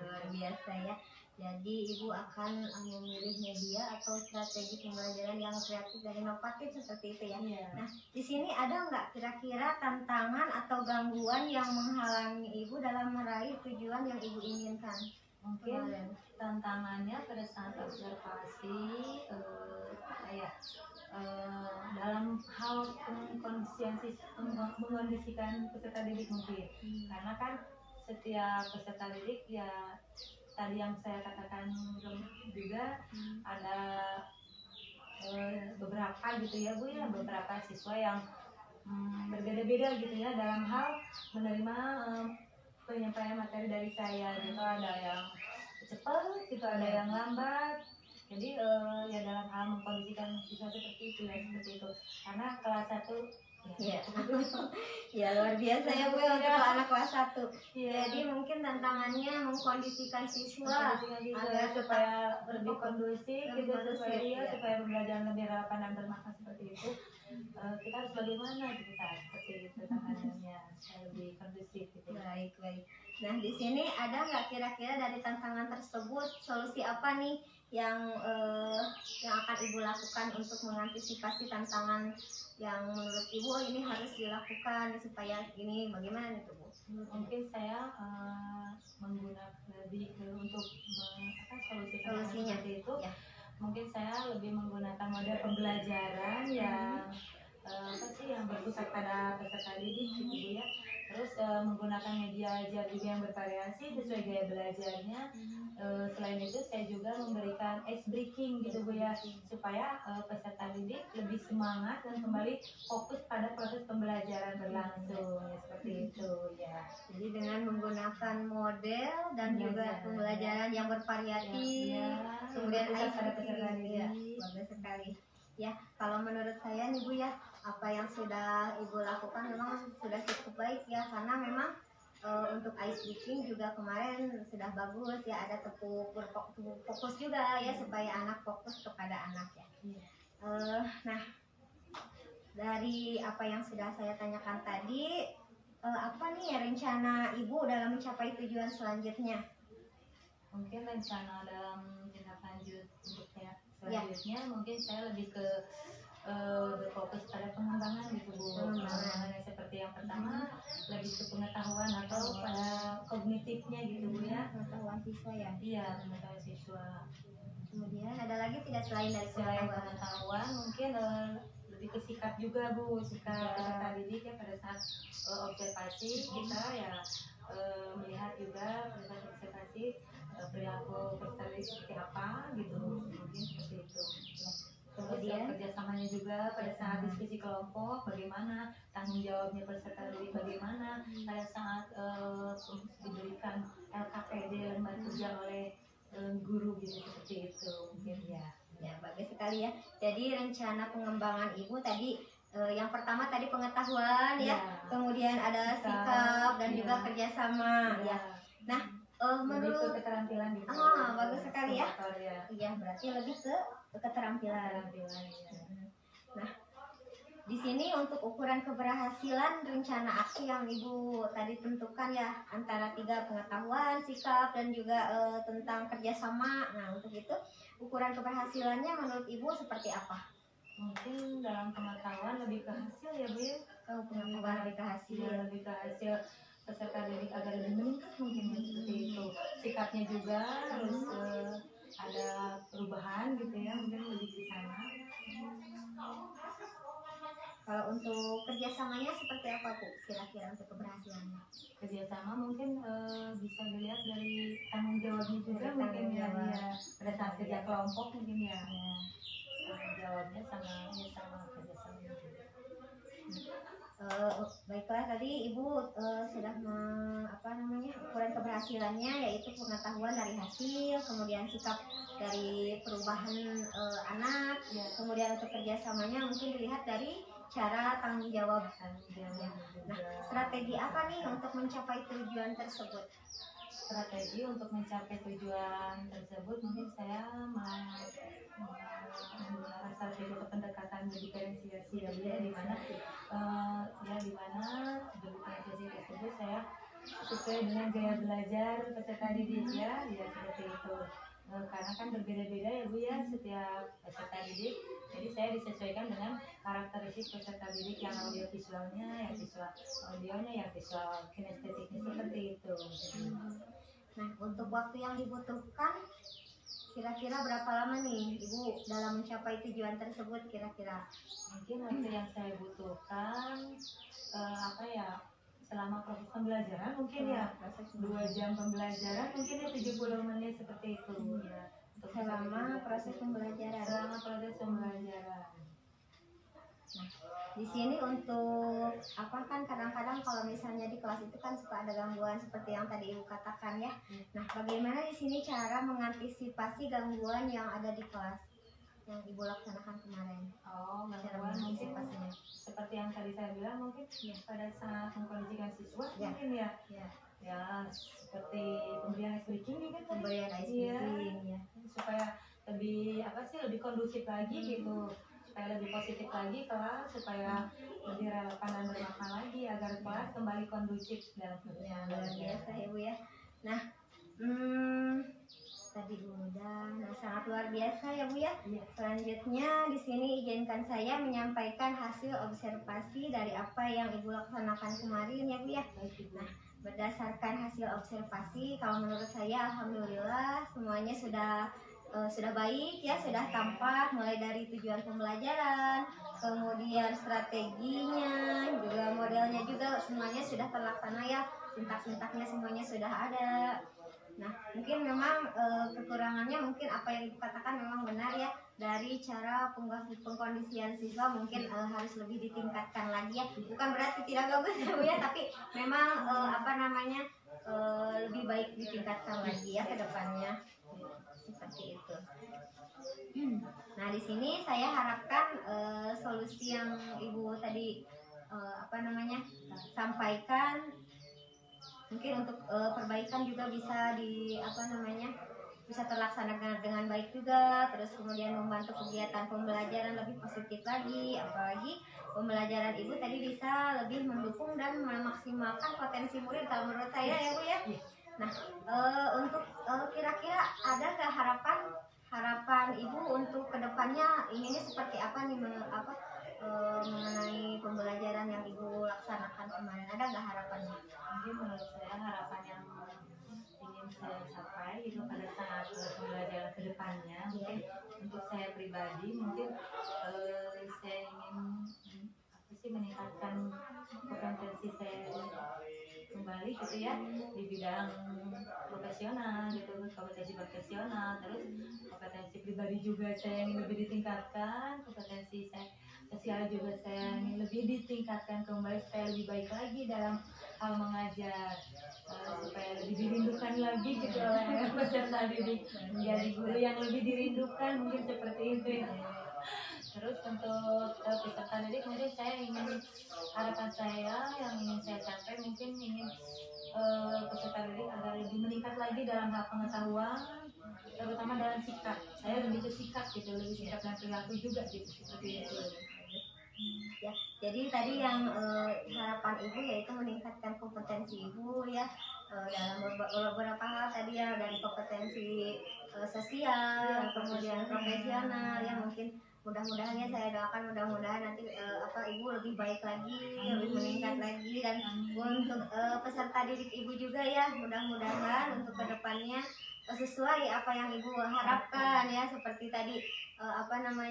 luar biasa ya. Jadi Ibu akan memilih media atau strategi pembelajaran yang kreatif dan inovatif seperti itu ya. Iya. Nah, di sini ada nggak kira-kira tantangan atau gangguan yang menghalangi Ibu dalam meraih tujuan yang Ibu inginkan? Mungkin tantangannya pada saat observasi dalam hal mengkondisikan peserta didik mungkin, karena kan setiap peserta didik ya tadi yang saya katakan juga ada beberapa gitu ya Bu ya, beberapa siswa yang berbeda-beda gitu ya dalam hal menerima penyampaian materi dari saya gitu. Ada yang cepat gitu, ada yang lambat. Jadi ya dalam berusaha mengkondisikan siswa seperti itu ya, seperti itu. Karena kelas 1 Iya. Ya luar biasa ya Bu ya, untuk anak kelas 1. Iya. Jadi mungkin tantangannya mengkondisikan siswa agar supaya lebih kondusif gitu, kondusif, supaya ya. supaya pembelajaran lebih relevan dan bermakna seperti itu. Kita harus bagaimana kita seperti itu tantangannya supaya lebih kondusif gitu. Baik, baik. Nah, di sini ada nggak kira-kira dari tantangan tersebut solusi apa nih yang akan Ibu lakukan untuk mengantisipasi tantangan yang menurut Ibu ini harus dilakukan supaya ini bagaimana nih Bu? Mungkin saya menggunakan lebih untuk Solusinya. seperti itu. Ya. Mungkin saya lebih menggunakan model pembelajaran yang yang berpusat pada peserta didik gitu Bu ya. Terus menggunakan media ajar juga yang bervariasi sesuai gaya belajarnya. Selain itu saya juga memberikan ice breaking gitu Bu ya, supaya peserta didik lebih semangat dan kembali fokus pada proses pembelajaran berlangsung ya, seperti itu ya. Jadi dengan menggunakan model dan juga pembelajaran yang bervariatif, kemudian berpusat pada ICT, peserta ya, didik. bagus sekali. Ya, kalau menurut saya nih Bu ya, apa yang sudah Ibu lakukan memang sudah cukup baik ya, karena memang untuk ice breaking juga kemarin sudah bagus ya, ada tepuk fokus juga ya supaya anak fokus kepada anak ya. Nah, dari apa yang sudah saya tanyakan tadi, apa nih ya rencana Ibu dalam mencapai tujuan selanjutnya? Mungkin rencana dalam tindak lanjut untuk saya selanjutnya mungkin saya lebih ke berfokus pada pengembangan gitu Bu. Pengembangan yang seperti yang pertama lebih ke pengetahuan atau pada kognitifnya gitu Bu ya. Pengetahuan siswa ya. Iya, pengetahuan siswa. Kemudian ada lagi tidak selain dari Selain pengetahuan? pengetahuan mungkin lebih ke sikap juga Bu, sikap peserta didik ya pada saat observasi kita ya melihat juga pada saat observasi perilaku peserta didik seperti apa gitu, mungkin seperti itu. Kemudian kerjasamanya juga pada saat diskusi kelompok bagaimana, tanggung jawabnya peserta didik bagaimana pada saat diberikan LKPD lembar kerja oleh guru gitu, seperti itu mungkin ya. Ya, bagus sekali ya. Jadi rencana pengembangan Ibu tadi yang pertama tadi pengetahuan ya, kemudian ada sikap dan juga kerjasama ya. Nah, menurut keterampilan gitu. bagus sekali ya. Ya. Iya, berarti lebih ke keterampilan. Ya. Nah, di sini untuk ukuran keberhasilan rencana aksi yang Ibu tadi tentukan ya, antara 3 pengetahuan, sikap, dan juga tentang kerjasama. Nah, untuk itu ukuran keberhasilannya menurut Ibu seperti apa? Mungkin dalam pengetahuan lebih ke hasil ya Bu ya. Pengetahuan lebih ke hasil. Lebih ke hasil peserta didik agar lebih meningkat mungkin ya, seperti itu. Sikapnya juga harus ada perubahan gitu ya, mungkin lebih ke sana. Kalau untuk kerjasamanya seperti apa Bu? Kira-kira untuk keberhasilannya? Kerjasama mungkin bisa dilihat dari tanggung jawabnya juga mungkin ya, pada saat kerja kelompok mungkin ya, tanggung jawabnya sama kerjasama juga. Baiklah, tadi Ibu sudah ukuran keberhasilannya yaitu pengetahuan dari hasil, kemudian sikap dari perubahan anak, kemudian untuk kerjasamanya mungkin dilihat dari cara tanggung jawab. Nah, strategi apa nih untuk mencapai tujuan tersebut? Strategi untuk mencapai tujuan tersebut mungkin saya menggunakan strategi pendekatan diferensiasi ya, di mana diferensiasi tersebut saya sesuai dengan gaya belajar peserta didik ya, seperti itu. Karena kan berbeda-beda ya Bu ya setiap peserta didik, jadi saya disesuaikan dengan karakteristik peserta didik yang audiovisualnya, yang visual audionya, yang visual kinestetiknya, seperti itu. Nah, untuk waktu yang dibutuhkan kira-kira berapa lama nih Ibu dalam mencapai tujuan tersebut kira-kira? Mungkin waktu yang saya butuhkan selama proses pembelajaran mungkin ya 2 jam pembelajaran mungkin ya 70 menit seperti itu ya. Selama proses pembelajaran. Nah, di sini untuk kan kadang-kadang kalau misalnya di kelas itu kan suka ada gangguan seperti yang tadi Ibu katakan ya. Nah, bagaimana di sini cara mengantisipasi gangguan yang ada di kelas? yang Ibu laksanakan kemarin. Oh, Cara bantuan mungkin mengantisipasinya. seperti yang tadi saya bilang mungkin pada saat mengkondisikan siswa Ya. mungkin ya Ya, ya seperti pemberian ice breaking gitu kan. pemberian ice Iya. breaking ya. Supaya lebih lebih kondusif lagi gitu, supaya lebih positif lagi kelas, supaya lebih relevan dan bermakna lagi agar kelas kembali kondusif dalam Ya, kegiatan luar belajar. biasa ya Bu ya. Nah, tadi udah, nah sangat luar biasa ya Bu ya. Iya. Selanjutnya di sini izinkan saya menyampaikan hasil observasi dari apa yang Ibu laksanakan kemarin ya Bu ya. Baik, Ibu. Nah, berdasarkan hasil observasi, kalau menurut saya alhamdulillah semuanya sudah baik ya, sudah tampak mulai dari tujuan pembelajaran, kemudian strateginya, juga modelnya juga semuanya sudah terlaksana ya, sintak-sintaknya semuanya sudah ada. Nah, mungkin memang kekurangannya mungkin apa yang Ibu katakan memang benar ya, dari cara pengkondisian siswa mungkin harus lebih ditingkatkan lagi ya. Bukan berarti tidak bagus ya Bu ya, tapi memang lebih baik ditingkatkan lagi ya ke depannya. Seperti itu. Nah, di sini saya harapkan solusi yang Ibu tadi sampaikan mungkin untuk perbaikan juga bisa bisa terlaksana dengan baik juga, terus kemudian membantu kegiatan pembelajaran lebih positif lagi, apalagi pembelajaran Ibu tadi bisa lebih mendukung dan memaksimalkan potensi murid kalau menurut saya ya Bu ya. Nah, untuk kira-kira ada nggak harapan Ibu untuk kedepannya inginnya seperti apa nih mengenai pembelajaran yang Ibu laksanakan kemarin, ada nggak harapannya? Mungkin menurut saya harapan yang ingin saya capai itu pada saat pembelajaran kedepannya mungkin untuk saya pribadi mungkin saya ingin meningkatkan potensi saya kembali gitu ya di bidang profesional gitu, kompetensi profesional, terus kompetensi pribadi juga saya ingin lebih ditingkatkan, kompetensi saya sosial juga saya ingin lebih ditingkatkan kembali supaya lebih baik lagi dalam hal mengajar, supaya lebih dirindukan lagi gitu oleh peserta didik, menjadi guru yang lebih dirindukan mungkin seperti itu ya. Terus untuk peserta didik mungkin saya ingin, harapan saya yang ingin saya capai mungkin ingin peserta didik agar lebih meningkat lagi dalam hal pengetahuan, terutama dalam sikap. Saya lebih ke sikap gitu, lebih sikap dan perilaku juga gitu, seperti itu. Ya, jadi tadi yang harapan Ibu yaitu meningkatkan kompetensi Ibu ya dalam beberapa hal tadi ya, dari kompetensi sosial, kemudian profesional ya, mungkin mudah-mudahan ya saya doakan mudah-mudahan nanti Ibu lebih baik lagi, lebih meningkat lagi, dan untuk peserta didik Ibu juga ya, mudah-mudahan untuk kedepannya sesuai apa yang Ibu harapkan ya, seperti tadi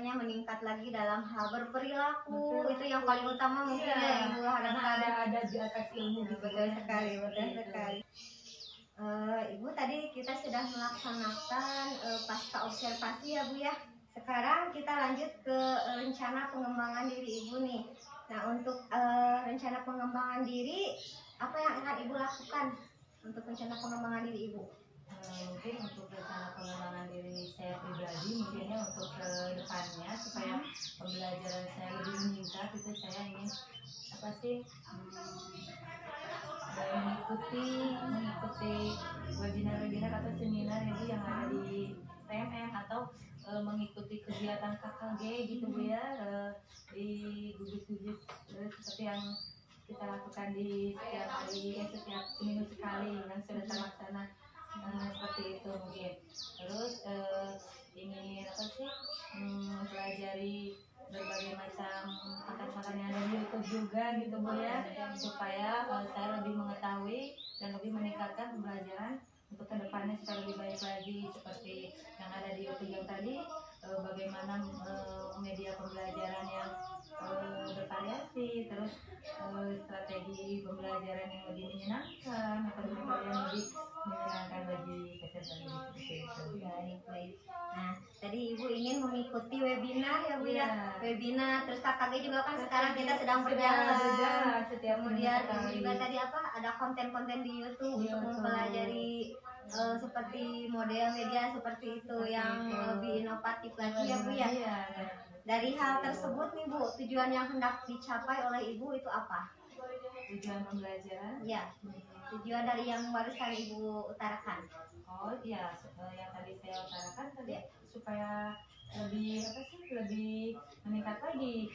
meningkat lagi dalam hal berperilaku. Betul. Itu yang paling utama mungkin ya yang Ibu harapkan. Ada di atas ilmu gitu. Betul sekali. Ibu tadi kita sudah melaksanakan pasca observasi ya Bu ya. Sekarang kita lanjut ke rencana pengembangan diri Ibu nih. Nah, untuk rencana pengembangan diri, apa yang akan Ibu lakukan untuk rencana pengembangan diri Ibu? Mungkin untuk rencana pengembangan diri saya pribadi mungkinnya untuk ke depannya supaya pembelajaran saya lebih meningkat, itu saya ingin mengikuti webinar atau seminar itu yang ada di PMM, atau mengikuti kegiatan KKG gitu Bu ya, di gugus-gugus seperti yang kita lakukan di setiap seminggu sekali yang sudah terlaksana. Seperti itu mungkin. Terus ingin mempelajari berbagai macam makan-makan yang ada di YouTube juga gitu Bu ya, supaya saya lebih mengetahui dan lebih meningkatkan pembelajaran untuk kedepannya supaya lebih baik lagi, seperti yang ada di YouTube yang tadi, bagaimana media pembelajaran yang bervariasi, terus strategi pembelajaran yang lebih menyenangkan, atau yang lebih menyenangkan bagi peserta didik seperti itu. Baik. Nah, tadi Ibu ingin mengikuti webinar ya Bu ya. Webinar, terus KKG juga kan sekarang kita sedang berjalan. Setiap Kemudian juga tadi ada konten-konten di YouTube untuk mempelajari seperti model media seperti itu yang lebih inovatif lagi ya Bu ya. Iya. Dari hal tersebut nih Bu, tujuan yang hendak dicapai oleh Ibu itu apa? Tujuan pembelajaran. Ya, tujuan dari yang barusan Ibu utarakan. Oh iya, yang tadi saya utarakan tadi supaya lebih apa sih, lebih meningkat lagi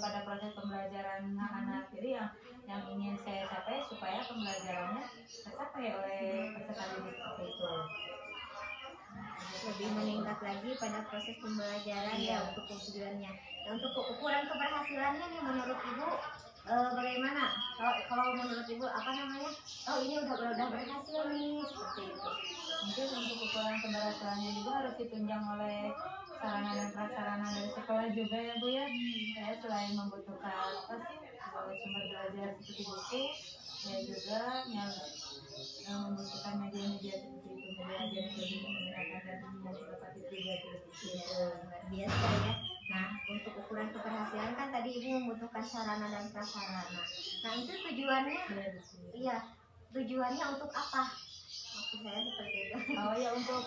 pada proses pembelajaran anak-anak. Jadi yang ingin saya capai supaya pembelajarannya tercapai oleh peserta didik seperti itu. Lebih meningkat lagi pada proses pembelajaran ya untuk tujuannya. Nah, untuk ukuran keberhasilannya nih menurut Ibu bagaimana? Kalau menurut Ibu apa namanya? Oh ini udah berhasil nih seperti itu. Mungkin untuk ukuran keberhasilannya juga harus ditunjang oleh sarana dan prasarana dari sekolah juga ya Bu ya. Saya selain membutuhkan apa sih sumber belajar seperti buku, saya juga yang membutuhkan media-media seperti itu, media ajar yang lebih menggunakan dan motivatif juga seperti itu. Luar biasa ya. Nah, untuk ukuran keberhasilan kan tadi Ibu membutuhkan sarana dan prasarana. Nah, itu tujuannya, iya, tujuannya untuk apa? Maksud saya seperti itu. Oh ya, untuk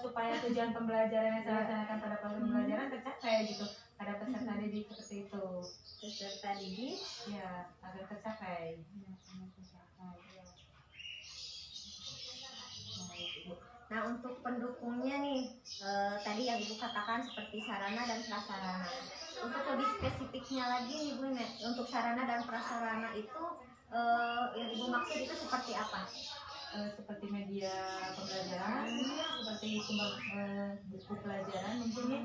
supaya tujuan pembelajaran yang saya laksanakan pada proses pembelajaran tercapai gitu pada peserta didik seperti itu. Peserta didik Ya, agar tercapai. Nah, untuk pendukungnya nih, tadi yang Ibu katakan seperti sarana dan prasarana. Untuk lebih spesifiknya lagi nih Bu, untuk sarana dan prasarana itu yang Ibu maksud itu seperti apa? Seperti media pembelajaran, seperti sumber buku pelajaran mungkin ya,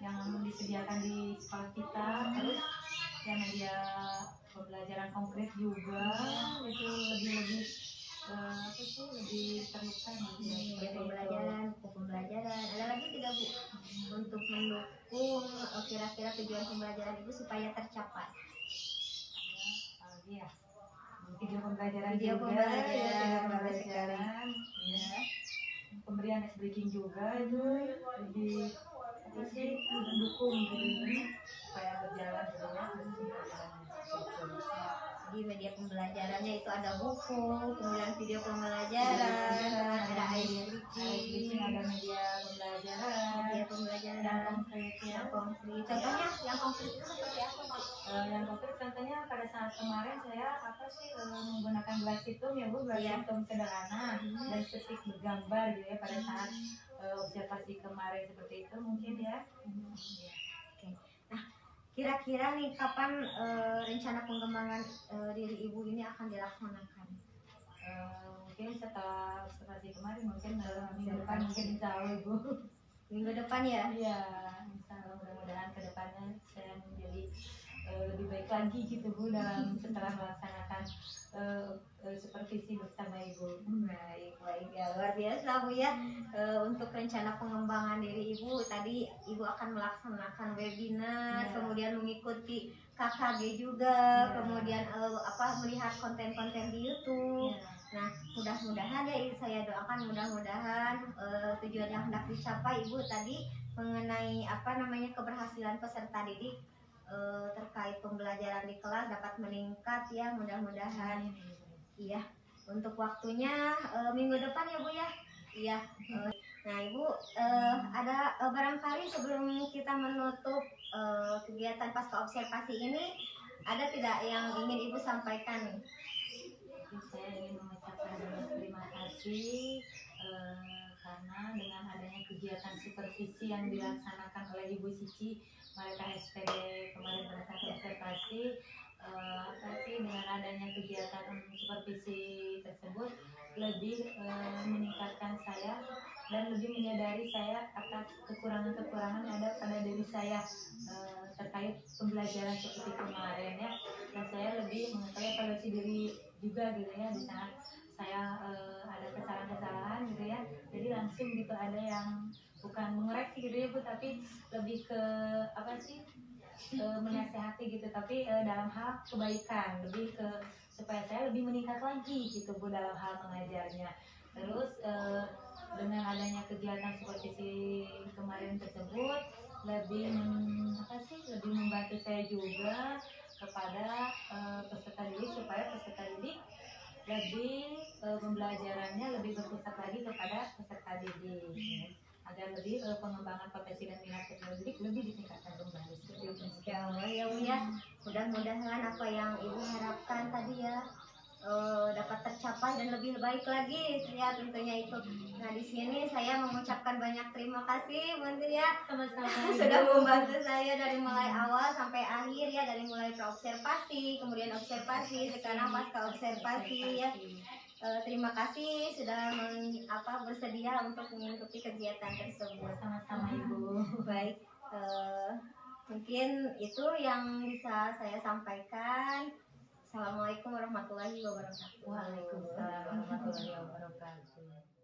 yang disediakan di sekolah kita, terus ya media pembelajaran konkret juga, itu lebih apa sih, lebih terlihat gitu ya, Media seperti pembelajaran, buku pembelajaran. Ada lagi tidak Bu untuk mendukung kira-kira tujuan pembelajaran Ibu supaya tercapai? ya video pembelajaran Video juga, pembelajaran, ya, video bagus pembelajaran, ya. Pemberian es breaking juga itu lebih apa sih, mendukung gitu supaya berjalan gitu ya, Di media pembelajarannya itu ada buku, kemudian video pembelajaran, ada ice breaking, ada media pembelajaran yang konkret ya. konkret. Contohnya yang konkret itu seperti apa Bu? Yang konkret contohnya pada saat kemarin saya apa sih menggunakan gelas hitung ya Bu, gelas Iya. hitung sederhana dan stick bergambar gitu ya pada saat observasi kemarin seperti itu mungkin ya. Oke. Nah, kira-kira nih kapan rencana pengembangan diri Ibu ini akan dilaksanakan? Mungkin setelah observasi kemarin mungkin minggu depan mungkin insya Allah Ibu. Minggu depan ya? Iya, insya Allah mudah-mudahan ke depannya saya menjadi lebih baik lagi gitu Bu dalam setelah melaksanakan supervisi bersama Ibu. Baik ya, luar biasa Bu ya. Untuk rencana pengembangan diri Ibu tadi Ibu akan melaksanakan webinar, kemudian mengikuti KKG juga, kemudian melihat konten-konten di YouTube. Nah, mudah-mudahan ya saya doakan mudah-mudahan tujuan yang hendak dicapai Ibu tadi mengenai keberhasilan peserta didik terkait pembelajaran di kelas dapat meningkat ya, mudah-mudahan. Iya, untuk waktunya minggu depan ya Bu ya. Iya. Nah Ibu ada barangkali sebelum kita menutup kegiatan pasca observasi ini ada tidak yang ingin Ibu sampaikan nih? Saya ingin mengucapkan terima kasih karena dengan adanya kegiatan supervisi yang dilaksanakan oleh Ibu Cici mereka SPD kemarin pada saat observasi, dengan adanya kegiatan supervisi tersebut lebih meningkatkan saya dan lebih menyadari saya atas kekurangan-kekurangan yang ada pada diri saya terkait pembelajaran seperti kemarin ya, dan saya lebih mengetahui evaluasi diri juga gitu ya di saat saya ada kesalahan-kesalahan gitu ya, jadi langsung gitu ada yang bukan mengoreksi gitu ya Bu, tapi lebih ke menasehati gitu, tapi dalam hal kebaikan, lebih ke supaya saya lebih meningkat lagi gitu Bu dalam hal mengajarnya. Terus dengan adanya kegiatan supervisi kemarin tersebut lebih membantu saya juga kepada peserta didik supaya peserta didik lebih pembelajarannya lebih berpusat lagi kepada peserta didik ya, agar lebih pengembangan potensi dan minat peserta didik lebih ditingkatkan kembali. Insya Allah ya Bu ya, mudah-mudahan apa yang Ibu harapkan tadi ya dapat tercapai dan lebih baik lagi ya tentunya itu. Nah di sini saya mengucapkan banyak terima kasih Bu ya, Sama-sama sudah membantu saya dari mulai awal sampai akhir ya, dari mulai praobservasi, kemudian observasi, sekarang pasca observasi ya. Terima kasih sudah bersedia untuk mengikuti kegiatan tersebut. Sama-sama Ibu. Baik, mungkin itu yang bisa saya sampaikan. Assalamualaikum warahmatullahi wabarakatuh. Waalaikumsalam warahmatullahi wabarakatuh.